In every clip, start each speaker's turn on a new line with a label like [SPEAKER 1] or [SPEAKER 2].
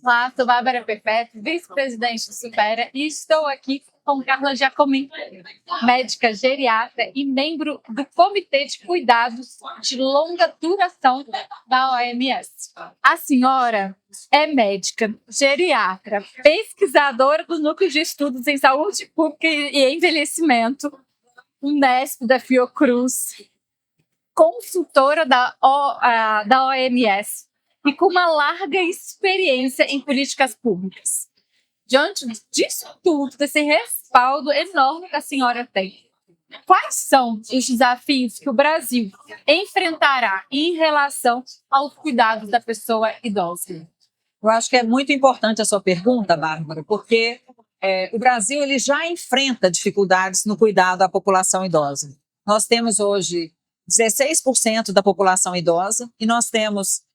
[SPEAKER 1] Olá, sou Bárbara Perfetti, vice-presidente do Supera, e estou aqui com Carla Giacomin, médica geriatra e membro do Comitê de Cuidados de Longa Duração da OMS. A senhora é médica, geriatra, pesquisadora do Núcleo de Estudos em Saúde Pública e Envelhecimento, Unesp da Fiocruz, consultora da OMS e com uma larga experiência em políticas públicas. Diante disso tudo, desse respaldo enorme que a senhora tem, quais são os desafios que o Brasil enfrentará em relação aos cuidados da pessoa idosa?
[SPEAKER 2] Eu acho que é muito importante a sua pergunta, Bárbara, porque o Brasil ele já enfrenta dificuldades no cuidado à população idosa. Nós temos hoje 16% da população idosa e nós temos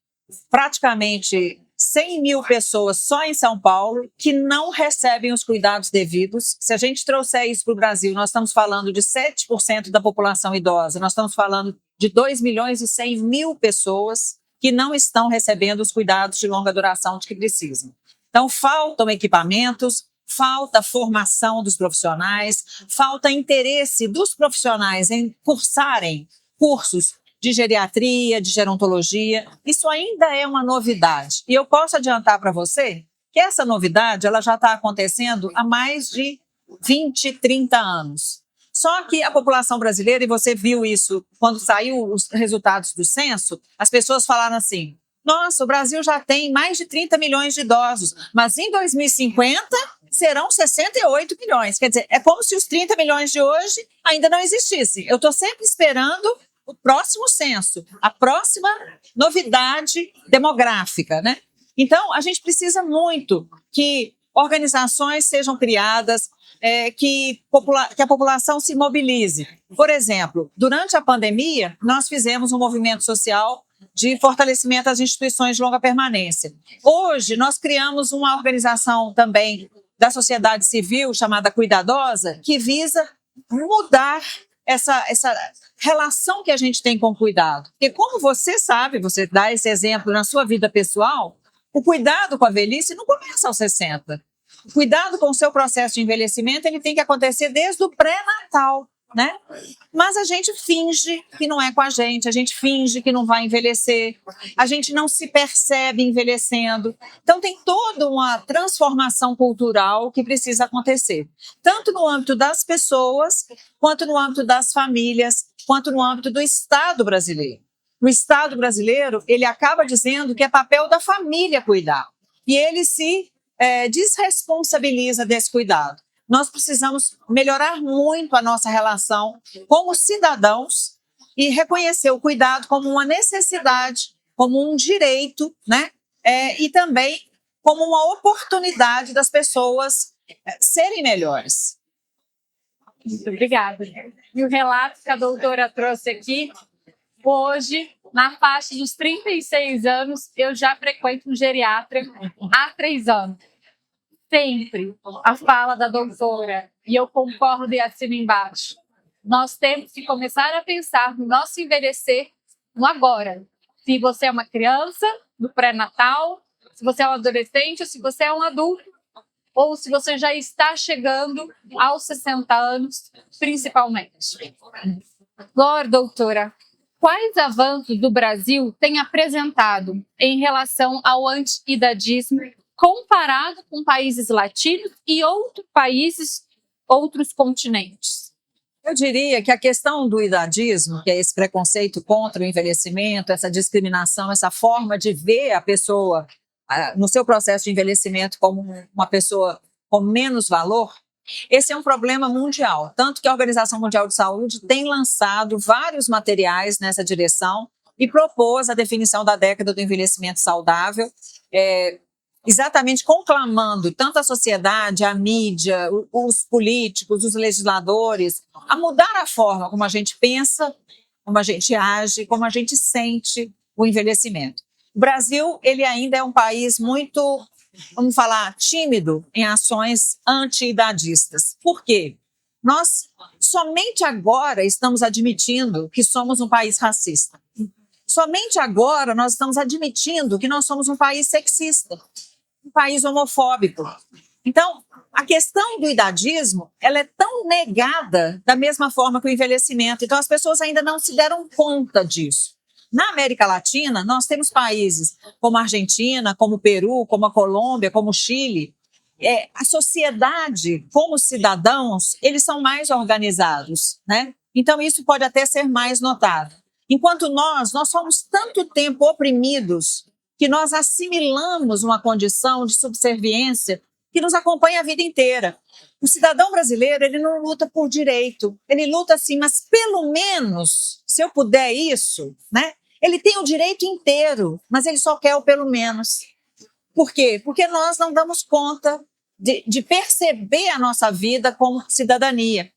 [SPEAKER 2] praticamente 100 mil pessoas só em São Paulo que não recebem os cuidados devidos. Se a gente trouxer isso para o Brasil, nós estamos falando de 7% da população idosa, nós estamos falando de 2 milhões e 100 mil pessoas que não estão recebendo os cuidados de longa duração de que precisam. Então, faltam equipamentos, falta formação dos profissionais, falta interesse dos profissionais em cursarem cursos de geriatria, de gerontologia. Isso ainda é uma novidade. E eu posso adiantar para você que essa novidade ela já está acontecendo há mais de 20, 30 anos. Só que a população brasileira, e você viu isso quando saiu os resultados do censo, as pessoas falaram assim: nossa, o Brasil já tem mais de 30 milhões de idosos, mas em 2050 serão 68 milhões. Quer dizer, é como se os 30 milhões de hoje ainda não existissem. Eu estou sempre esperando o próximo censo, a próxima novidade demográfica, né? Então, a gente precisa muito que organizações sejam criadas, que a população se mobilize. Por exemplo, durante a pandemia, nós fizemos um movimento social de fortalecimento das instituições de longa permanência. Hoje, nós criamos uma organização também da sociedade civil chamada Cuidadosa, que visa mudar essa relação que a gente tem com o cuidado. Porque como você sabe, você dá esse exemplo na sua vida pessoal, o cuidado com a velhice não começa aos 60. O cuidado com o seu processo de envelhecimento ele tem que acontecer desde o pré-natal, né? Mas a gente finge que não é com a gente finge que não vai envelhecer, a gente não se percebe envelhecendo. Então tem toda uma transformação cultural que precisa acontecer, tanto no âmbito das pessoas, quanto no âmbito das famílias, quanto no âmbito do Estado brasileiro. O Estado brasileiro, ele acaba dizendo que é papel da família cuidar, e ele se desresponsabiliza desse cuidado. Nós precisamos melhorar muito a nossa relação como cidadãos e reconhecer o cuidado como uma necessidade, como um direito, né? E também como uma oportunidade das pessoas serem melhores.
[SPEAKER 1] Muito obrigada. E o relato que a doutora trouxe aqui, hoje, na faixa dos 36 anos, eu já frequento um geriatra há 3 anos. Sempre a fala da doutora, e eu concordo e assino embaixo, nós temos que começar a pensar no nosso envelhecer no agora. Se você é uma criança, no pré-natal, se você é um adolescente, ou se você é um adulto, ou se você já está chegando aos 60 anos, principalmente. Agora, doutora, quais avanços do Brasil tem apresentado em relação ao anti-idadismo comparado com países latinos e outros países, outros continentes?
[SPEAKER 2] Eu diria que a questão do idadismo, que é esse preconceito contra o envelhecimento, essa discriminação, essa forma de ver a pessoa no seu processo de envelhecimento como uma pessoa com menos valor, esse é um problema mundial. Tanto que a Organização Mundial de Saúde tem lançado vários materiais nessa direção e propôs a definição da década do envelhecimento saudável, exatamente conclamando tanto a sociedade, a mídia, os políticos, os legisladores, a mudar a forma como a gente pensa, como a gente age, como a gente sente o envelhecimento. O Brasil, ele ainda é um país muito, vamos falar, tímido em ações anti-idadistas. Por quê? Nós somente agora estamos admitindo que somos um país racista. Somente agora nós estamos admitindo que nós somos um país sexista. um país homofóbico. Então, a questão do idadismo, ela é tão negada da mesma forma que o envelhecimento. Então, as pessoas ainda não se deram conta disso. Na América Latina, nós temos países como a Argentina, como o Peru, como a Colômbia, como o Chile. A sociedade, como cidadãos, eles são mais organizados, né? Então, isso pode até ser mais notado. Enquanto nós somos tanto tempo oprimidos que nós assimilamos uma condição de subserviência que nos acompanha a vida inteira. O cidadão brasileiro, ele não luta por direito, ele luta assim, mas pelo menos, se eu puder isso, né? Ele tem o direito inteiro, mas ele só quer o pelo menos. Por quê? Porque nós não damos conta de perceber a nossa vida como cidadania.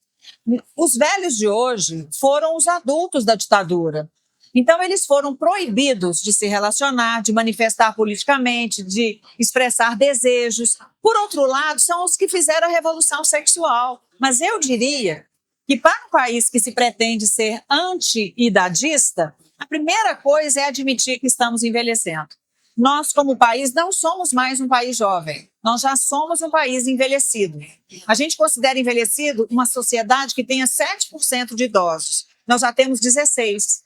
[SPEAKER 2] Os velhos de hoje foram os adultos da ditadura. Então, eles foram proibidos de se relacionar, de manifestar politicamente, de expressar desejos. Por outro lado, são os que fizeram a revolução sexual. Mas eu diria que, para um país que se pretende ser anti-idadista, a primeira coisa é admitir que estamos envelhecendo. Nós, como país, não somos mais um país jovem. Nós já somos um país envelhecido. A gente considera envelhecido uma sociedade que tenha 7% de idosos. Nós já temos 16%.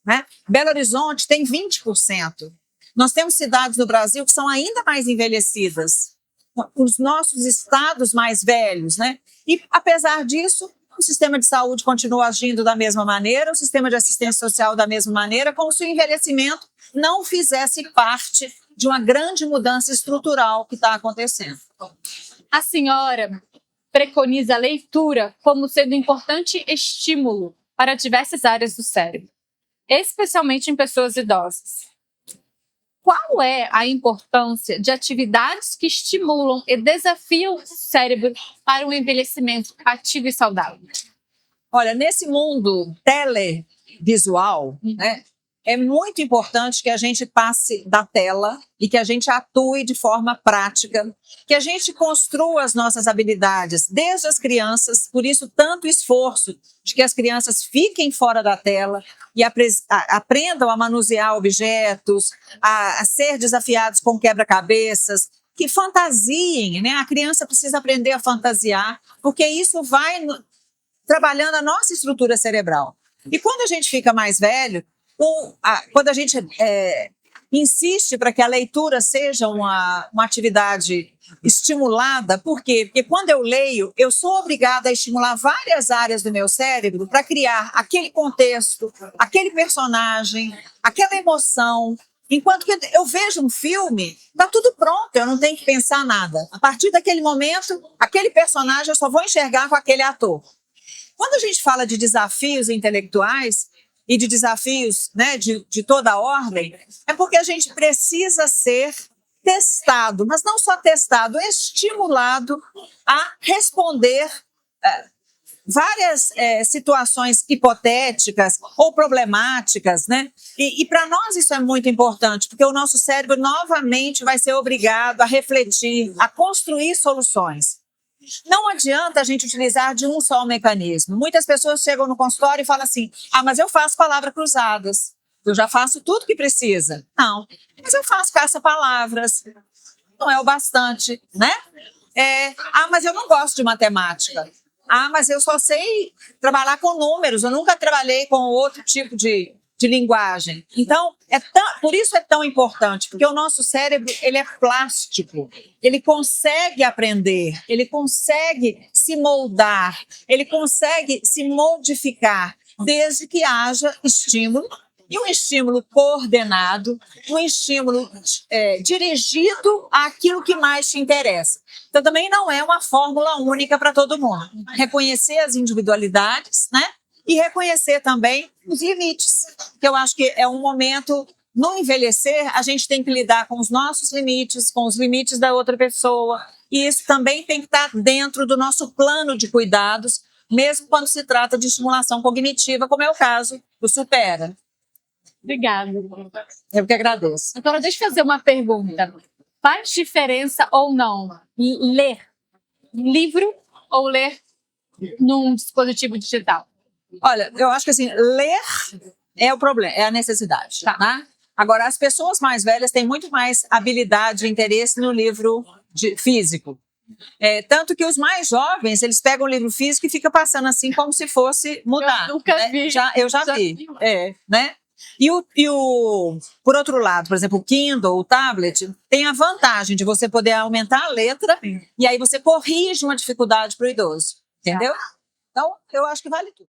[SPEAKER 2] Né? Belo Horizonte tem 20%. Nós temos cidades no Brasil que são ainda mais envelhecidas. Os nossos estados mais velhos. Né? E, apesar disso, o sistema de saúde continua agindo da mesma maneira, o sistema de assistência social da mesma maneira, como se o envelhecimento não fizesse parte de uma grande mudança estrutural que está acontecendo.
[SPEAKER 1] A senhora preconiza a leitura como sendo um importante estímulo para diversas áreas do cérebro, especialmente em pessoas idosas. Qual é a importância de atividades que estimulam e desafiam o cérebro para um envelhecimento ativo e saudável?
[SPEAKER 2] Olha, nesse mundo televisual, né, é muito importante que a gente passe da tela e que a gente atue de forma prática, que a gente construa as nossas habilidades desde as crianças, por isso tanto esforço de que as crianças fiquem fora da tela e aprendam a manusear objetos, a ser desafiados com quebra-cabeças, que fantasiem, né? A criança precisa aprender a fantasiar, porque isso vai trabalhando a nossa estrutura cerebral. E quando a gente fica mais velho, quando a gente insiste para que a leitura seja uma atividade estimulada, por quê? Porque quando eu leio, eu sou obrigada a estimular várias áreas do meu cérebro para criar aquele contexto, aquele personagem, aquela emoção. Enquanto que eu vejo um filme, está tudo pronto, eu não tenho que pensar nada. A partir daquele momento, aquele personagem eu só vou enxergar com aquele ator. Quando a gente fala de desafios intelectuais e de desafios, né, de toda a ordem, é porque a gente precisa ser testado, mas não só testado, estimulado a responder várias situações hipotéticas ou problemáticas, né? E para nós isso é muito importante, porque o nosso cérebro novamente vai ser obrigado a refletir, a construir soluções. Não adianta a gente utilizar de um só mecanismo. Muitas pessoas chegam no consultório e falam assim: mas eu faço palavras cruzadas, eu já faço tudo que precisa. Não, mas eu faço caça-palavras, não é o bastante, né? Mas eu não gosto de matemática. Mas eu só sei trabalhar com números, eu nunca trabalhei com outro tipo de linguagem. Então, por isso é tão importante, porque o nosso cérebro ele é plástico, ele consegue aprender, ele consegue se moldar, ele consegue se modificar, desde que haja estímulo, e um estímulo coordenado, um estímulo dirigido àquilo que mais te interessa. Então, também não é uma fórmula única para todo mundo. Reconhecer as individualidades, né? E reconhecer também os limites, que eu acho que é um momento, no envelhecer, a gente tem que lidar com os nossos limites, com os limites da outra pessoa, e isso também tem que estar dentro do nosso plano de cuidados, mesmo quando se trata de estimulação cognitiva, como é o caso do Supera.
[SPEAKER 1] Obrigada.
[SPEAKER 2] Eu que agradeço.
[SPEAKER 1] Agora, deixa eu fazer uma pergunta. Faz diferença ou não ler livro ou ler num dispositivo digital?
[SPEAKER 2] Olha, eu acho que assim, ler é o problema, é a necessidade. Tá. Né? Agora, as pessoas mais velhas têm muito mais habilidade e interesse no livro físico. Tanto que os mais jovens, eles pegam o livro físico e ficam passando assim como se fosse mudar.
[SPEAKER 1] Eu nunca
[SPEAKER 2] né?
[SPEAKER 1] vi.
[SPEAKER 2] Eu já vi. Né? Por outro lado, por exemplo, o Kindle, o tablet, tem a vantagem de você poder aumentar a letra e aí você corrige uma dificuldade para o idoso. Entendeu? Então, eu acho que vale tudo.